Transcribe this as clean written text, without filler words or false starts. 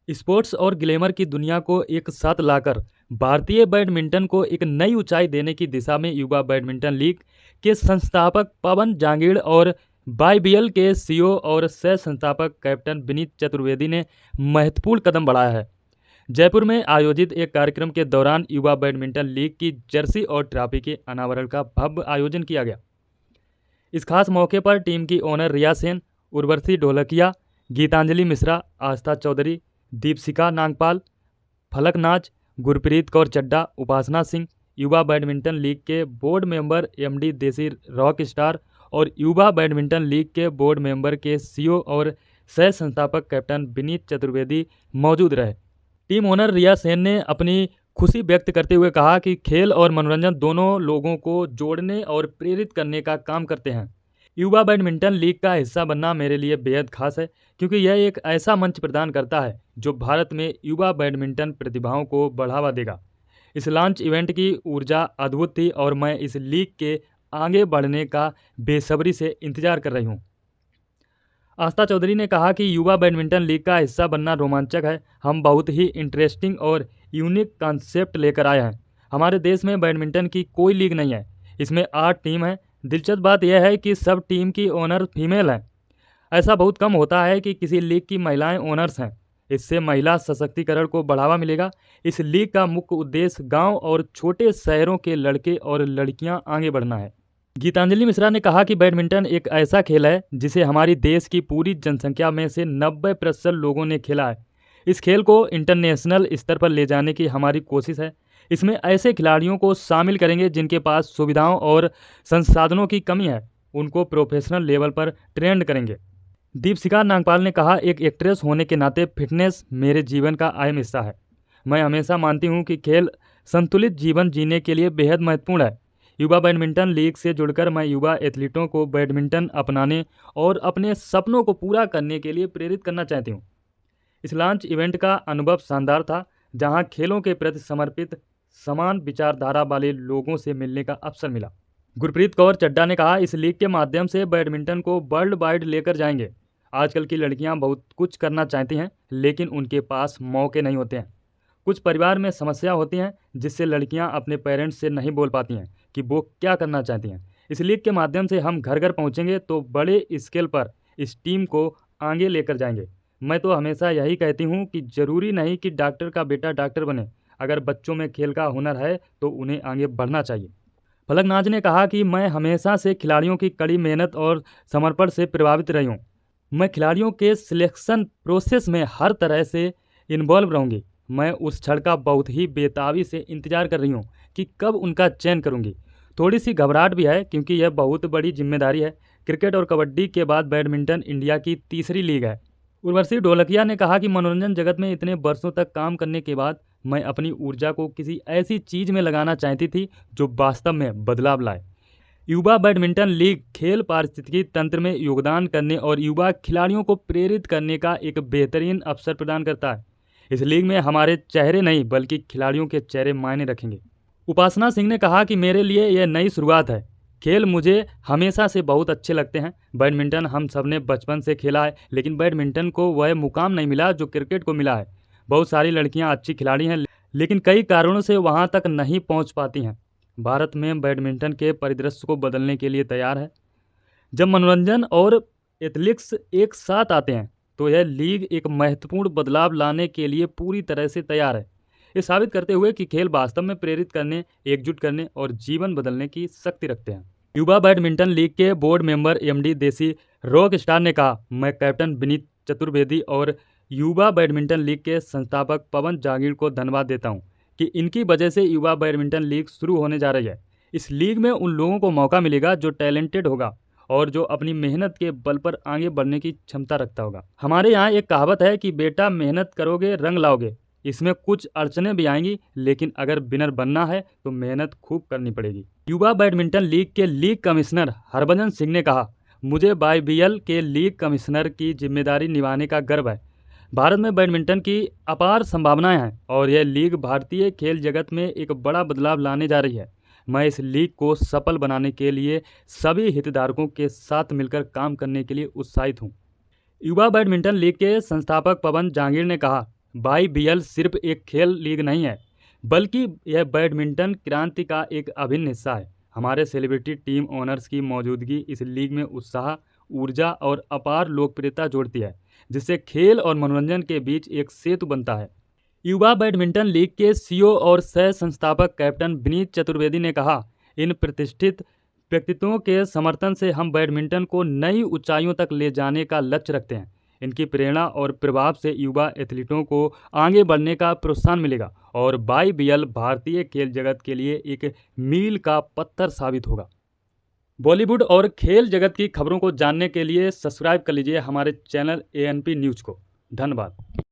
Sports और glamour की दुनिया को एक साथ लाकर भारतीय बैडमिंटन को एक नई ऊंचाई देने की दिशा में युवा बैडमिंटन लीग के संस्थापक पवन जांगीड़ और वाईबीएल के सीईओ और सह संस्थापक कैप्टन विनीत चतुर्वेदी ने महत्वपूर्ण कदम बढ़ाया है। जयपुर में आयोजित एक कार्यक्रम के दौरान युवा बैडमिंटन लीग की जर्सी और ट्रॉफी के अनावरण का भव्य आयोजन किया गया। इस खास मौके पर टीम की ओनर रिया सेन, उर्वशी ढोलकिया, गीतांजलि मिश्रा, आस्था चौधरी, दीपशिका नागपाल, फलकनाज, गुरप्रीत कौर चड्डा, उपासना सिंह, युवा बैडमिंटन लीग के बोर्ड मेंबर एमडी देसी रॉक स्टार और युवा बैडमिंटन लीग के बोर्ड मेंबर के सीईओ और सह संस्थापक कैप्टन विनीत चतुर्वेदी मौजूद रहे। टीम ओनर रिया सेन ने अपनी खुशी व्यक्त करते हुए कहा कि खेल और मनोरंजन दोनों लोगों को जोड़ने और प्रेरित करने का काम करते हैं। युवा बैडमिंटन लीग का हिस्सा बनना मेरे लिए बेहद खास है, क्योंकि यह एक ऐसा मंच प्रदान करता है जो भारत में युवा बैडमिंटन प्रतिभाओं को बढ़ावा देगा। इस लॉन्च इवेंट की ऊर्जा अद्भुत थी और मैं इस लीग के आगे बढ़ने का बेसब्री से इंतजार कर रही हूँ। आस्था चौधरी ने कहा कि युवा बैडमिंटन लीग का हिस्सा बनना रोमांचक है। हम बहुत ही इंटरेस्टिंग और यूनिक कॉन्सेप्ट लेकर आए हैं। हमारे देश में बैडमिंटन की कोई लीग नहीं है। इसमें 8 टीम है। दिलचस्प बात यह है कि सब टीम की ओनर फीमेल हैं। ऐसा बहुत कम होता है कि किसी लीग की महिलाएं ओनर्स हैं। इससे महिला सशक्तिकरण को बढ़ावा मिलेगा। इस लीग का मुख्य उद्देश्य गांव और छोटे शहरों के लड़के और लड़कियां आगे बढ़ना है। गीतांजलि मिश्रा ने कहा कि बैडमिंटन एक ऐसा खेल है जिसे हमारी देश की पूरी जनसंख्या में से 90% लोगों ने खेला है। इस खेल को इंटरनेशनल स्तर पर ले जाने की हमारी कोशिश है। इसमें ऐसे खिलाड़ियों को शामिल करेंगे जिनके पास सुविधाओं और संसाधनों की कमी है। उनको प्रोफेशनल लेवल पर ट्रेंड करेंगे। दीपशिका नागपाल ने कहा, एक एक्ट्रेस होने के नाते फिटनेस मेरे जीवन का अहम हिस्सा है। मैं हमेशा मानती हूँ कि खेल संतुलित जीवन जीने के लिए बेहद महत्वपूर्ण है। युवा बैडमिंटन लीग से जुड़कर मैं युवा एथलीटों को बैडमिंटन अपनाने और अपने सपनों को पूरा करने के लिए प्रेरित करना चाहती हूँ। इस लॉन्च इवेंट का अनुभव शानदार था, जहां खेलों के प्रति समर्पित समान विचारधारा वाले लोगों से मिलने का अवसर मिला। गुरप्रीत कौर चड्डा ने कहा, इस लीग के माध्यम से बैडमिंटन को वर्ल्ड वाइड लेकर जाएंगे। आजकल की लड़कियां बहुत कुछ करना चाहती हैं, लेकिन उनके पास मौके नहीं होते हैं। कुछ परिवार में समस्या होती हैं जिससे लड़कियां अपने पेरेंट्स से नहीं बोल पाती हैं कि वो क्या करना चाहती हैं। इस लीग के माध्यम से हम घर घर पहुंचेंगे तो बड़े स्केल पर इस टीम को आगे लेकर जाएंगे। मैं तो हमेशा यही कहती हूं कि ज़रूरी नहीं कि डॉक्टर का बेटा डॉक्टर बने। अगर बच्चों में खेल का हुनर है तो उन्हें आगे बढ़ना चाहिए। फलकनाज ने कहा कि मैं हमेशा से खिलाड़ियों की कड़ी मेहनत और समर्पण से प्रभावित रही हूँ। मैं खिलाड़ियों के सिलेक्शन प्रोसेस में हर तरह से इन्वॉल्व रहूँगी। मैं उस क्षण का बहुत ही बेताबी से इंतजार कर रही हूँ कि कब उनका चयन करूँगी। थोड़ी सी घबराहट भी है क्योंकि यह बहुत बड़ी जिम्मेदारी है। क्रिकेट और कबड्डी के बाद बैडमिंटन इंडिया की तीसरी लीग है। उर्वशी ढोलकिया ने कहा कि मनोरंजन जगत में इतने वर्षों तक काम करने के बाद मैं अपनी ऊर्जा को किसी ऐसी चीज़ में लगाना चाहती थी जो वास्तव में बदलाव लाए। युवा बैडमिंटन लीग खेल पारिस्थितिकी तंत्र में योगदान करने और युवा खिलाड़ियों को प्रेरित करने का एक बेहतरीन अवसर प्रदान करता है। इस लीग में हमारे चेहरे नहीं बल्कि खिलाड़ियों के चेहरे मायने रखेंगे। उपासना सिंह ने कहा कि मेरे लिए यह नई शुरुआत है। खेल मुझे हमेशा से बहुत अच्छे लगते हैं। बैडमिंटन हम सब ने बचपन से खेला है, लेकिन बैडमिंटन को वह मुकाम नहीं मिला जो क्रिकेट को मिला है। बहुत सारी लड़कियां अच्छी खिलाड़ी हैं, लेकिन कई कारणों से वहां तक नहीं पहुंच पाती हैं। भारत में बैडमिंटन के परिदृश्य को बदलने के लिए तैयार है। जब मनोरंजन और एथलेटिक्स एक साथ आते हैं तो यह लीग एक महत्वपूर्ण बदलाव लाने के लिए पूरी तरह से तैयार है। ये साबित करते हुए कि खेल वास्तव में प्रेरित करने, एकजुट करने और जीवन बदलने की शक्ति रखते हैं। युवा बैडमिंटन लीग के बोर्ड मेंबर एमडी देसी रॉक स्टार ने कहा, मैं कैप्टन विनीत चतुर्वेदी और युवा बैडमिंटन लीग के संस्थापक पवन जागीर को धन्यवाद देता हूं कि इनकी वजह से युवा बैडमिंटन लीग शुरू होने जा रही है। इस लीग में उन लोगों को मौका मिलेगा जो टैलेंटेड होगा और जो अपनी मेहनत के बल पर आगे बढ़ने की क्षमता रखता होगा। हमारे यहाँ एक कहावत है कि बेटा मेहनत करोगे रंग लाओगे। इसमें कुछ अड़चनें भी आएंगी, लेकिन अगर विनर बनना है तो मेहनत खूब करनी पड़ेगी। युवा बैडमिंटन लीग के लीग कमिश्नर हरभजन सिंह ने कहा, मुझे वाईबीएल के लीग कमिश्नर की जिम्मेदारी निभाने का गर्व है। भारत में बैडमिंटन की अपार संभावनाएं हैं और यह लीग भारतीय खेल जगत में एक बड़ा बदलाव लाने जा रही है। मैं इस लीग को सफल बनाने के लिए सभी हितधारकों के साथ मिलकर काम करने के लिए उत्साहित हूं। युवा बैडमिंटन लीग के संस्थापक पवन जांगीर ने कहा, YBL सिर्फ एक खेल लीग नहीं है, बल्कि यह बैडमिंटन क्रांति का एक अभिन्न हिस्सा है। हमारे सेलिब्रिटी टीम ओनर्स की मौजूदगी इस लीग में उत्साह, ऊर्जा और अपार लोकप्रियता जोड़ती है, जिससे खेल और मनोरंजन के बीच एक सेतु बनता है। युवा बैडमिंटन लीग के सीईओ और सह संस्थापक कैप्टन विनीत चतुर्वेदी ने कहा, इन प्रतिष्ठित व्यक्तित्वों के समर्थन से हम बैडमिंटन को नई ऊंचाइयों तक ले जाने का लक्ष्य रखते हैं। इनकी प्रेरणा और प्रभाव से युवा एथलीटों को आगे बढ़ने का प्रोत्साहन मिलेगा और YBL भारतीय खेल जगत के लिए एक मील का पत्थर साबित होगा। बॉलीवुड और खेल जगत की खबरों को जानने के लिए सब्सक्राइब कर लीजिए हमारे चैनल ANP न्यूज़ को। धन्यवाद।